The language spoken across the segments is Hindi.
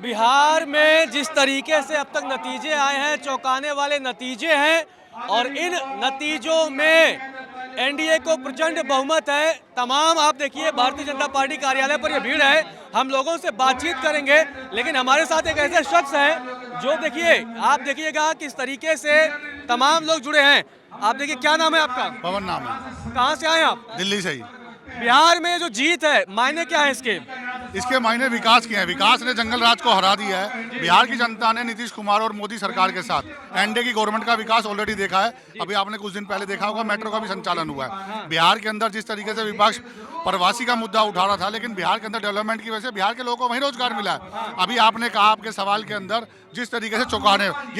बिहार में जिस तरीके से अब तक नतीजे आए हैं, चौंकाने वाले नतीजे हैं और इन नतीजों में एनडीए को प्रचंड बहुमत है। तमाम आप देखिए भारतीय जनता पार्टी कार्यालय पर ये भीड़ है। हम लोगों से बातचीत करेंगे, लेकिन हमारे साथ एक ऐसे शख्स हैं जो देखिए आप देखिएगा किस तरीके से तमाम लोग जुड़े हैं। आप देखिए, क्या नाम है आपका? पवन नाम है। कहाँ से आए आप? दिल्ली से ही। बिहार में जो जीत है, मायने क्या है इसके? इसके मायने विकास के हैं। विकास ने जंगल राज को हरा दिया है। बिहार की जनता ने नीतीश कुमार और मोदी सरकार के साथ एनडीए की गवर्नमेंट का विकास ऑलरेडी देखा है। अभी आपने कुछ दिन पहले देखा होगा, मेट्रो का भी संचालन हुआ है। बिहार के अंदर जिस तरीके से विपक्ष प्रवासी का मुद्दा उठा रहा था, लेकिन बिहार के अंदर डेवलपमेंट की वजह से बिहार के लोगों को वहीं रोजगार मिला है। अभी आपने कहा आपके सवाल के अंदर जिस तरीके से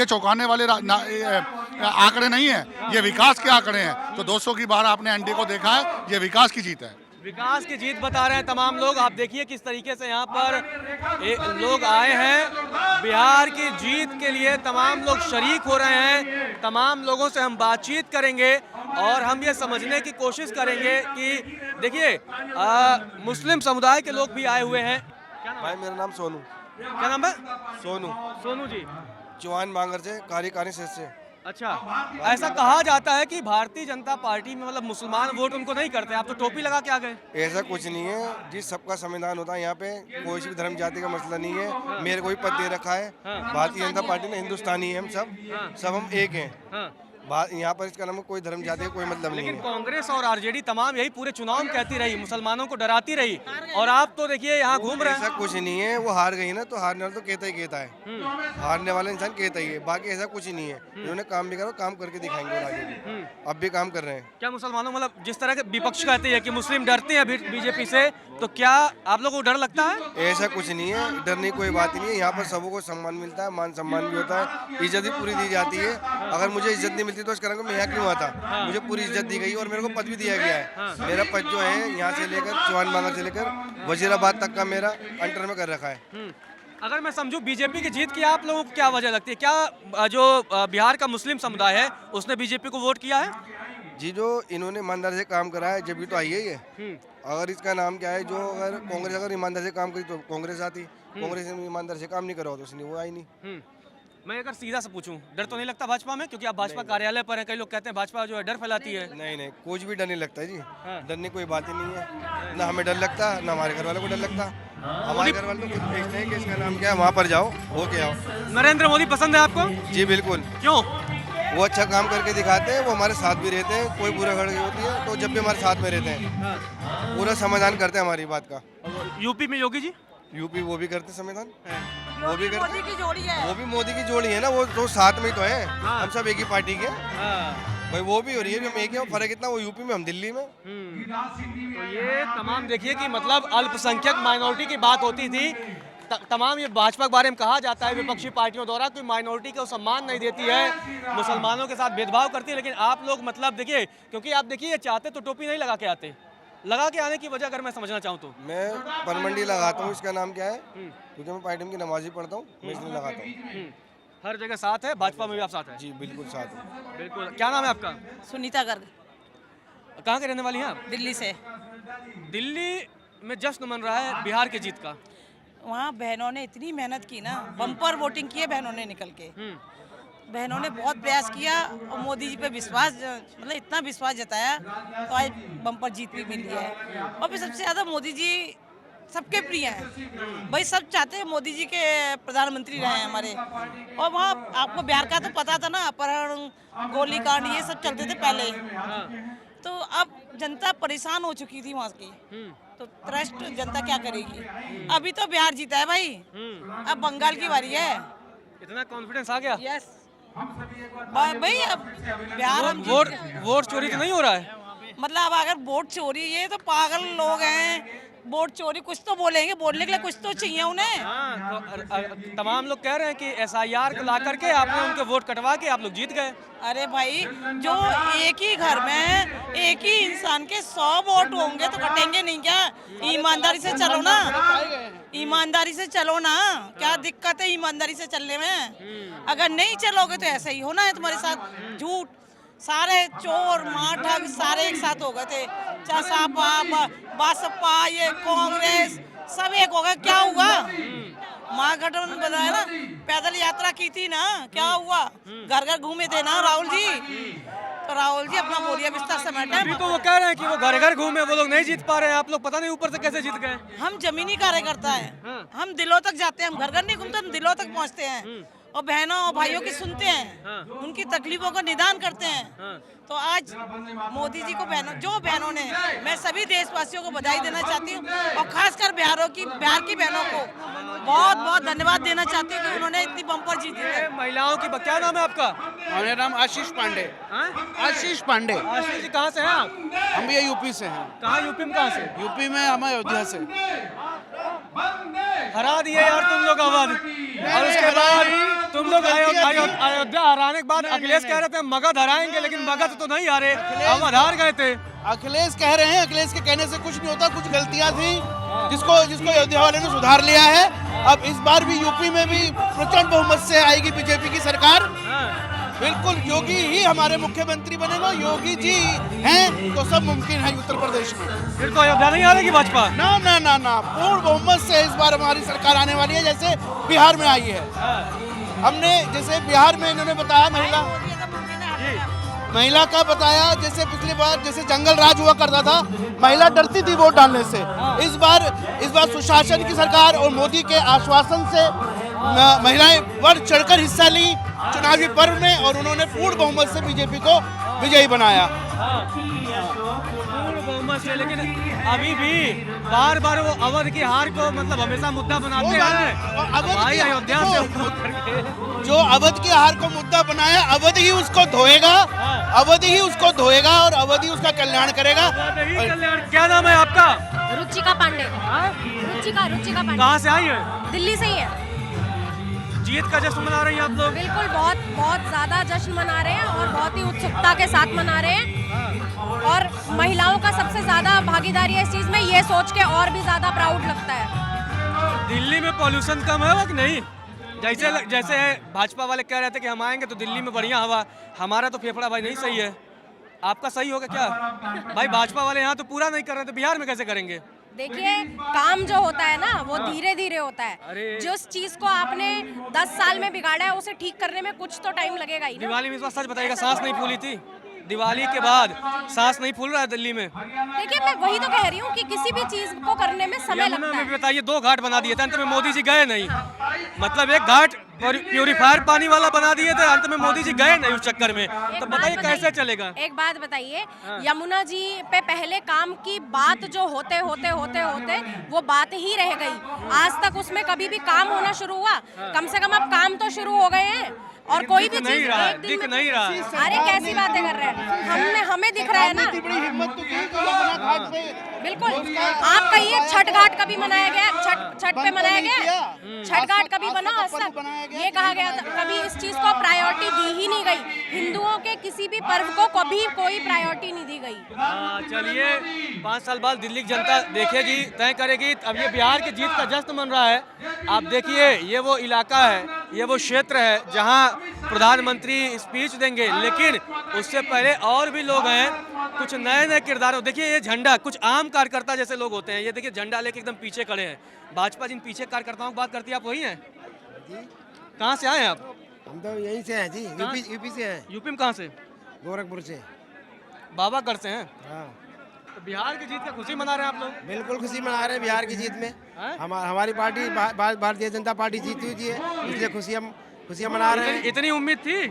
चौंकाने वाले आंकड़े नहीं है, ये विकास के आंकड़े हैं। तो 200 की बार आपने एनडीए को देखा है, ये विकास की जीत है। विकास की जीत बता रहे हैं तमाम लोग। आप देखिए किस तरीके से यहाँ पर लोग आए हैं बिहार की जीत के लिए। तमाम लोग शरीक हो रहे हैं। तमाम लोगों से हम बातचीत करेंगे और हम ये समझने की कोशिश करेंगे कि देखिए मुस्लिम समुदाय के लोग भी आए हुए हैं। क्या नाम भाई मेरा नाम सोनू। क्या नाम है? सोनू। सोनू जी। चौहान मांगर से कार्यकारी सदस्य। अच्छा, ऐसा कहा जाता है कि भारतीय जनता पार्टी में मतलब मुसलमान वोट उनको नहीं करते। आप तो टोपी लगा के आ गए। ऐसा कुछ नहीं है जी, सबका संविधान होता है। यहाँ पे कोई सी भी धर्म जाति का मसला नहीं है। मेरे को भी पद दे रखा है। भारतीय जनता पार्टी ने, हिंदुस्तानी है हम सब हम एक हैं। यहाँ पर इसका नाम कोई धर्म जाति का कोई मतलब नहीं है। लेकिन कांग्रेस और आरजेडी तमाम यही पूरे चुनाव में कहती रही, मुसलमानों को डराती रही, और आप तो देखिए यहाँ घूम रहे हैं। ऐसा कुछ नहीं है। वो हार गई ना, तो हारने वाला तो कहता ही कहता है। हारने वाला इंसान कहता ही है, बाकी ऐसा कुछ ही नहीं है। उन्होंने काम भी करो, काम करके दिखाएंगे और आगे भी। अब भी काम कर रहे हैं। क्या मुसलमानों मतलब जिस तरह के विपक्ष कहते हैं कि मुस्लिम डरते हैं बीजेपी से, तो क्या आप लोगों को डर लगता है? ऐसा कुछ नहीं है, डरने की कोई बात ही नहीं है। यहाँ पर सबों को सम्मान मिलता है, मान सम्मान भी होता है, इज्जत भी पूरी दी जाती है। अगर मुझे इज्जत नहीं मिलती तो इस कारण मैं यहाँ क्यों आता? मुझे पूरी इज्जत दी गई और मेरे को पद भी दिया गया है। मेरा पद जो है यहाँ से लेकर चौहान बांगर से लेकर वजीराबाद तक का मेरा अंडर में कर रखा है। अगर मैं समझूं बीजेपी की जीत की आप लोगों को क्या वजह लगती है? क्या जो बिहार का मुस्लिम समुदाय है उसने बीजेपी को वोट किया है? जी, जो इन्होंने ईमानदारी से काम करा है जब भी तो आई है ये। अगर इसका नाम क्या है, जो अगर कांग्रेस अगर ईमानदारी से काम करी तो कांग्रेस आती। कांग्रेस ने ईमानदारी से काम नहीं करा तो इसलिए वो आई नहीं। मैं अगर सीधा से पूछूं, डर तो नहीं लगता भाजपा में? क्योंकि आप भाजपा कार्यालय पर हैं, कई लोग कहते हैं भाजपा जो है डर फैलाती है। नहीं, कुछ भी डर नहीं लगता है जी। डरने कोई बात ही नहीं है। ना हमें डर लगता, ना हमारे घर वालों को डर लगता। हमारे घर वाले तो खुद भेजते हैं कि इसका नाम क्या है, वहाँ पर जाओ, हो के आओ। नरेंद्र मोदी पसंद है आपको? जी बिल्कुल। क्यों? वो अच्छा काम करके दिखाते हैं, वो हमारे साथ भी रहते हैं। कोई बुरा खड़ी होती है तो जब भी हमारे साथ में रहते हैं, पूरा समाधान करते हैं हमारी बात का। यूपी में योगी जी? यूपी वो भी करते समाधान, वो भी करते। मोदी की जोड़ी है। वो भी मोदी की जोड़ी है ना, वो तो साथ में ही तो है। हम सब एक ही पार्टी के। भाई वो भी हो रही है, हम एक ही। फर्क इतना, वो यूपी में, हम दिल्ली में। तो ये तमाम देखिए कि मतलब अल्पसंख्यक माइनॉरिटी की बात होती थी। तमाम ये भाजपा के बारे में कहा जाता है विपक्षी पार्टियों द्वारा कोई माइनॉरिटी को सम्मान नहीं देती है, मुसलमानों के साथ भेदभाव करती है। लेकिन आप लोग मतलब देखिए, क्योंकि आप देखिए चाहते तो टोपी नहीं लगा के आते। लगा के आने की वजह अगर मैं समझना चाहूँ तो? मैं परमंडी लगाता हूँ। इसका नाम क्या है? क्योंकि मैं पार्टी की नमाज ही पढ़ता हूँ, मैं इसलिए लगाता हूँ। हर जगह साथ है, भाजपा में भी आप साथ है? जी बिल्कुल साथ है। बिल्कुल। क्या नाम है आपका? सुनीता गर्ग, कहाँ के रहने वाली हैं आप? दिल्ली से। दिल्ली में जश्न मन रहा है बिहार की जीत का। वहाँ बहनों ने इतनी मेहनत की ना, बम्पर वोटिंग की है बहनों ने निकल के। बहनों ने बहुत प्रयास किया और मोदी जी पे विश्वास, मतलब इतना विश्वास जताया, तो आज बम्पर जीत भी मिली है। और फिर सबसे ज़्यादा मोदी जी सबके प्रिय हैं। भाई सब चाहते हैं मोदी जी के प्रधानमंत्री रहे हैं हमारे। और वहाँ आपको बिहार का तो पता था ना, अपहरण, गोलीकांड ये सब चलते थे पहले। तो अब जनता परेशान हो चुकी थी वहाँ की, तो ट्रस्ट जनता क्या करेगी? अभी तो बिहार जीता है भाई, अब बंगाल की बारी है। इतना कॉन्फिडेंस आ गया? यस भाई, अब बिहार हम वोट चोरी तो नहीं हो रहा है? मतलब अगर वोट चोरी है तो पागल लोग हैं। वोट चोरी कुछ तो बोलेंगे, बोलने के लिए कुछ तो चाहिए उन्हें। तो तमाम लोग कह रहे हैं कि एसआईआर को ला करके आपने उनके वोट कटवा के आप लोग जीत गए। अरे भाई, जो एक ही घर में एक ही इंसान के 100 वोट होंगे तो कटेंगे नहीं क्या? ईमानदारी से चलो ना, ईमानदारी से चलो ना। क्या दिक्कत है ईमानदारी से चलने में? अगर नहीं चलोगे तो ऐसा ही होना है तुम्हारे साथ। झूठ, सारे चोर मार ठग सारे एक साथ हो गए थे। सपा, बसपा, ये कांग्रेस, सब एक हो गए, क्या हुआ? महागठबंधन बनाया ना, पैदल यात्रा की थी ना, क्या हुआ? घर घर घूमे थे ना राहुल जी, तो राहुल जी अपना बोरिया बिस्तर समेटा अभी है। तो वो कह रहे हैं कि वो घर घर घूमे, वो लोग नहीं जीत पा रहे हैं, आप लोग पता नहीं ऊपर से कैसे जीत गए। हम जमीनी कार्यकर्ता है, हम दिलों तक जाते हैं, हम घर घर नहीं घूमते, हम दिलों तक पहुंचते हैं और बहनों और भाइयों की सुनते हैं, उनकी तकलीफों का निदान करते हैं। तो आज मोदी जी को बहनों ने, मैं सभी देशवासियों को बधाई देना चाहती हूँ और खासकर बिहार की बहनों को बहुत बहुत धन्यवाद देना चाहती हूँ कि उन्होंने इतनी बम्पर जीती है। महिलाओं की क्या नाम है आपका? मेरा नाम आशीष पांडे। हाँ? आशीष पांडे। आशीष जी कहाँ से हैं आप? हम भी यूपी से हैं। कहाँ यूपी में? कहाँ से? यूपी में, हम अयोध्या से। हरा दिए यार तुम लोग अवध, और उसके बाद तुम लोग अयोध्या हराने के बाद अखिलेश कह रहे थे मगध हराएंगे, लेकिन मगध तो नहीं हारे, अवध हार गए थे। अखिलेश कह रहे हैं, अखिलेश के कहने से कुछ नहीं होता, कुछ गलतियां थी जिसको अयोध्या वाले ने सुधार लिया है। अब इस बार भी यूपी में भी प्रचंड बहुमत से आएगी बीजेपी की सरकार। बिल्कुल, योगी ही हमारे मुख्यमंत्री बनेगा। योगी जी हैं तो सब मुमकिन है उत्तर प्रदेश में। फिर तो अयोध्या नहीं हारेगी भाजपा? ना ना ना ना, पूर्ण बहुमत से इस बार हमारी सरकार आने वाली है, जैसे बिहार में आई है। हमने जैसे बिहार में इन्होंने बताया महिला का बताया, जैसे पिछली बार जैसे जंगल राज हुआ करता था, महिला डरती थी वोट डालने से। इस बार सुशासन की सरकार और मोदी के आश्वासन से महिलाएं बढ़ चढ़कर हिस्सा ली चुनावी पर्व में, और उन्होंने पूर्ण बहुमत से बीजेपी को विजयी बनाया। पूर्ण बहुमत से, लेकिन अभी भी बार बार वो अवध की हार को मतलब हमेशा मुद्दा बनाते हैं। भाई अयोध्या से जो अवध की हार को मुद्दा बनाया, अवध ही उसको धोएगा, अवध ही उसको धोएगा और अवध ही उसका कल्याण करेगा। क्या नाम है आपका? रुचिका पांडे। रुचिका पांडे। कहाँ से आई है? दिल्ली से ही है। जीत का जश्न मना रही हैं आप लोग? बिल्कुल, बहुत ज्यादा जश्न मना रहे हैं और बहुत ही उत्सुकता के साथ मना रहे हैं, और महिलाओं का सबसे ज्यादा भागीदारी है इस चीज में, ये सोच के और भी ज्यादा प्राउड लगता है। दिल्ली में पॉल्यूशन कम है कि नहीं? जैसे भाजपा वाले कह रहे थे कि हम आएंगे तो दिल्ली में बढ़िया हवा, हमारा तो फेफड़ा भाई नहीं सही है, आपका सही होगा क्या? भाई भाजपा वाले यहाँ तो पूरा नहीं कर रहे, तो बिहार में कैसे करेंगे? देखिए, काम जो होता है ना वो धीरे धीरे होता है। जिस चीज को आपने 10 साल में बिगाड़ा है उसे ठीक करने में कुछ तो टाइम लगेगा ही ना। दिवाली में इस बार सच बताइएगा, सांस नहीं फूली थी? दिवाली के बाद सांस नहीं फूल रहा है दिल्ली में? देखिए, मैं वही तो कह रही हूँ कि किसी भी चीज को करने में समय लगता है। बताइए, 2 घाट बना दिए थे, अंत में मोदी जी गए नहीं। मतलब एक घाट प्यूरिफायर पानी वाला बना दिए थे, अंत में मोदी जी गए नहीं उस चक्कर में। तो बताइए कैसे चलेगा? एक बात बताइए, यमुना जी पे पहले काम की बात जो होते वो बात ही रह गई। आज तक उसमें कभी भी काम होना शुरू हुआ? कम से कम अब काम तो शुरू हो गए हैं, और कोई भी चीज दिख नहीं रहा। अरे कैसी बातें कर रहे हैं? हमें दिख रहा है ना। हिम्मत तो की यमुना घाट पे। बिल्कुल, आप कहिए छठ घाट कभी मनाया गया? छठ पे मनाया गया? छठ घाट कभी बना आज तक? ये कहा गया था, कभी इस चीज को प्रायोरिटी दी ही नहीं गई। हिंदुओं के किसी भी पर्व को कभी कोई प्रायोरिटी नहीं दी गई। चलिए, 5 साल बाद दिल्ली की जनता देखेगी, तय करेगी। अब ये बिहार की जीत का जश्न मन रहा है। आप देखिए, ये वो इलाका है, ये वो क्षेत्र है जहाँ प्रधानमंत्री स्पीच देंगे, लेकिन उससे पहले और भी लोग हैं, कुछ नए किरदारों। देखिए, ये झंडा, कुछ आम कार्यकर्ता जैसे लोग होते हैं, ये देखिए झंडा लेके एकदम पीछे खड़े हैं। भाजपा जिन पीछे कार्यकर्ताओं की बात करती है, आप वही हैं? कहाँ से आए हैं आप? हम तो यहीं से हैं जी, यूपी से हैं। यूपी में कहाँ से? गोरखपुर से। बाबागढ़ से हैं? हाँ। तो बिहार की जीत का खुशी मना रहे हैं आप लोग? बिल्कुल खुशी मना रहे हैं बिहार की जीत में। हमारी पार्टी भारतीय जनता पार्टी जीती हुई है, इसलिए खुशियाँ मना रहे हैं। इतनी उम्मीद थी?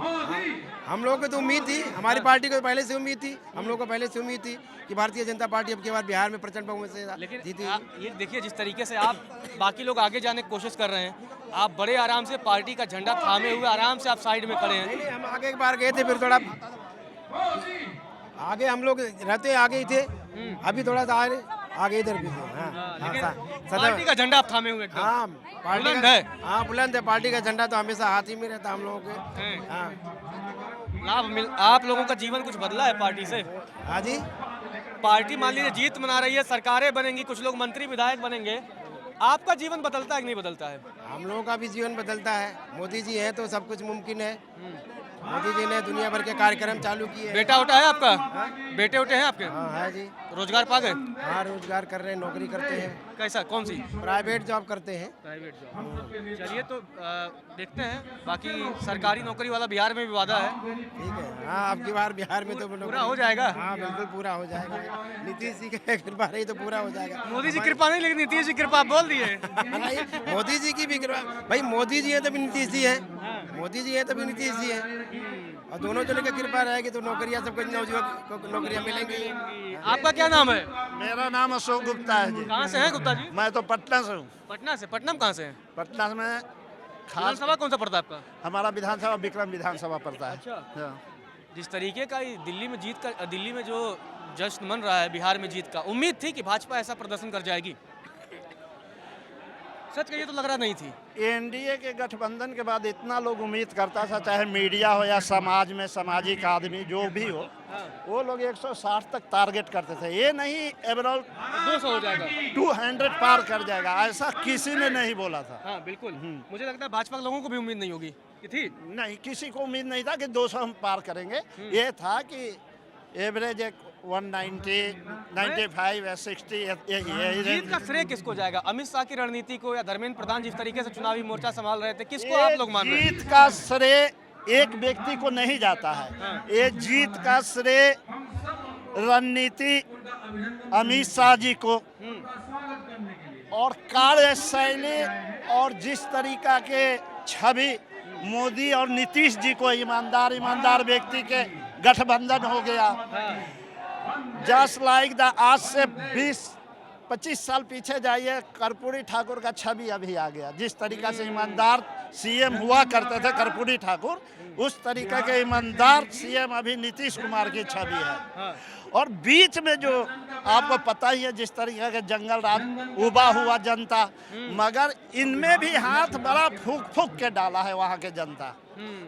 हम लोगों को तो उम्मीद थी, हमारी पार्टी को पहले से उम्मीद थी, हम लोग को पहले से उम्मीद थी कि भारतीय जनता पार्टी अब की बार बिहार में प्रचंड बहुमत से जीती। ये देखिए, जिस तरीके से आप बाकी लोग आगे जाने की कोशिश कर रहे हैं, आप बड़े आराम से पार्टी का झंडा थामे हुए आराम से आप साइड में खड़े हैं। हम आगे एक बार गए थे, फिर थोड़ा आगे हम लोग रहते आगे ही थे, अभी थोड़ा सा आगे इधर भी थे। पार्टी का झंडा आप थामे हुए एकदम। हाँ, बुलंद है। हाँ, बुलंद है। पार्टी का झंडा तो हमेशा हाथ ही में रहता हम लोगों के। हाँ। आप लोगों का जीवन कुछ बदला है पार्टी से? हाँ जी। पार्टी मान लीजिए जीत मना रही है, सरकारें बनेंगी, कुछ लोग मंत्री विधायक बनेंगे, आपका जीवन बदलता है कि नहीं बदलता है? हम लोगों का भी जीवन बदलता है। मोदी जी है तो सब कुछ मुमकिन है। मोदी जी ने दुनिया भर के कार्यक्रम चालू किए। बेटा उठा है आपका? बेटे उठे हैं आपके? हाँ है जी। रोजगार पा गए? हाँ, रोजगार कर रहे हैं, नौकरी करते हैं। कैसा, कौन सी? प्राइवेट जॉब करते हैं। Private job. चलिए तो देखते हैं, बाकी सरकारी नौकरी वाला बिहार में भी वादा है, ठीक है, हाँ अब की बार बिहार में तो पूरा हो जाएगा। हाँ बिल्कुल पूरा हो जाएगा, नीतीश जी की कृपा रही तो पूरा हो जाएगा। मोदी जी कृपा नहीं, लेकिन नीतीश जी कृपा आप बोल दिए। नहीं, मोदी जी की भी कृपा, भाई मोदी जी है तभी नीतीश जी है, मोदी जी है तभी नीतीश जी है, और दोनों जने की कृपा रहेगी तो नौकरियां सबको नौजवान को नौकरियां मिलेंगी। आपका क्या नाम है? मेरा नाम अशोक गुप्ता है जी। कहाँ से हैं गुप्ता जी? मैं तो पटना से हूँ। पटना से। पटना में कहाँ से हैं? पटना में विधानसभा कौन सा पड़ता है आपका? हमारा विधानसभा विक्रम विधानसभा पड़ता है। अच्छा। हाँ। जिस तरीके का ये दिल्ली में जीत का, दिल्ली में जो जश्न मन रहा है बिहार में जीत का, उम्मीद थी कि भाजपा ऐसा प्रदर्शन कर जाएगी? सच कहिए तो लग रहा नहीं थी। एनडीए के गठबंधन के बाद इतना लोग उम्मीद करता था, चाहे मीडिया हो या समाज में सामाजिक आदमी जो भी हो, वो लोग 160 तक टारगेट करते थे। ये नहीं एवरऑल 200 हो जाएगा, 200 पार कर जाएगा, ऐसा किसी ने नहीं बोला था। हाँ बिल्कुल। मुझे लगता है भाजपा के लोगों को भी उम्मीद नहीं होगी कि थी। नहीं, किसी को उम्मीद नहीं था कि 200 हम पार करेंगे। ये था कि एवरेज 190, 95 या 60 यही जीत का श्रेय किसको जाएगा? अमित शाह की रणनीति को, या धर्मेंद्र प्रधान जिस तरीके से चुनावी मोर्चा संभाल रहे थे, किसको आप लोग मान रहे हैं? जीत का श्रेय एक व्यक्ति को नहीं जाता है, ये जीत का श्रेय रणनीति अमित शाह जी को और कार्यशैली और जिस तरीका के छवि मोदी और नीतीश जी को, ईमानदार व्यक्ति के गठबंधन हो गया। जस्ट लाइक द आज से 20-25 साल पीछे जाइए, कर्पूरी ठाकुर का छवि अभी आ गया। जिस तरीका से ईमानदार सीएम हुआ करते थे कर्पूरी ठाकुर, उस तरीके के ईमानदार सीएम अभी नीतीश कुमार की छवि है। और बीच में जो आपको पता ही है जिस तरीके के जंगल राज उबा हुआ जनता, मगर इनमें भी हाथ बड़ा फूक के डाला है वहाँ के जनता,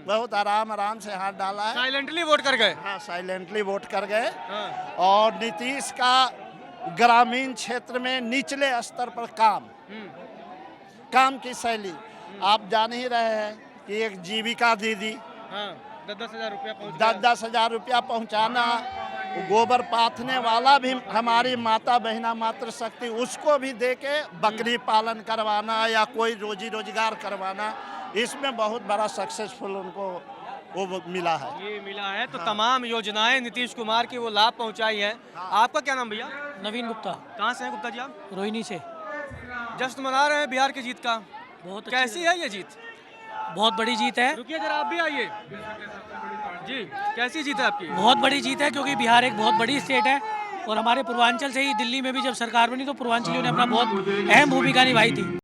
बहुत आराम से हाथ डाला है। साइलेंटली वोट कर गए। हाँ, साइलेंटली वोट कर गए। और नीतीश का ग्रामीण क्षेत्र में निचले स्तर पर काम की शैली आप जान ही रहे हैं कि एक जीविका दीदी 10,000 रुपया पहुंचाना, गोबर पाथने वाला भी हमारी माता बहना मातृशक्ति, उसको भी दे के बकरी पालन करवाना या कोई रोजी रोजगार करवाना, इसमें बहुत बड़ा सक्सेसफुल उनको वो मिला है। ये मिला है तो तमाम योजनाएं नीतीश कुमार की वो लाभ पहुंचाई है। आपका क्या नाम भैया? नवीन गुप्ता। कहाँ से हैं गुप्ता जी आप? रोहिणी से। जश्न मना रहे हैं बिहार की जीत का, बहुत कैसी है ये जीत? बहुत बड़ी जीत है। रुकिए जरा, आप भी आइए जी। कैसी जीत है आपकी? बहुत बड़ी जीत है, क्योंकि बिहार एक बहुत बड़ी स्टेट है और हमारे पूर्वांचल से ही दिल्ली में भी जब सरकार बनी तो पूर्वांचलियों ने अपना बहुत अहम भूमिका निभाई थी।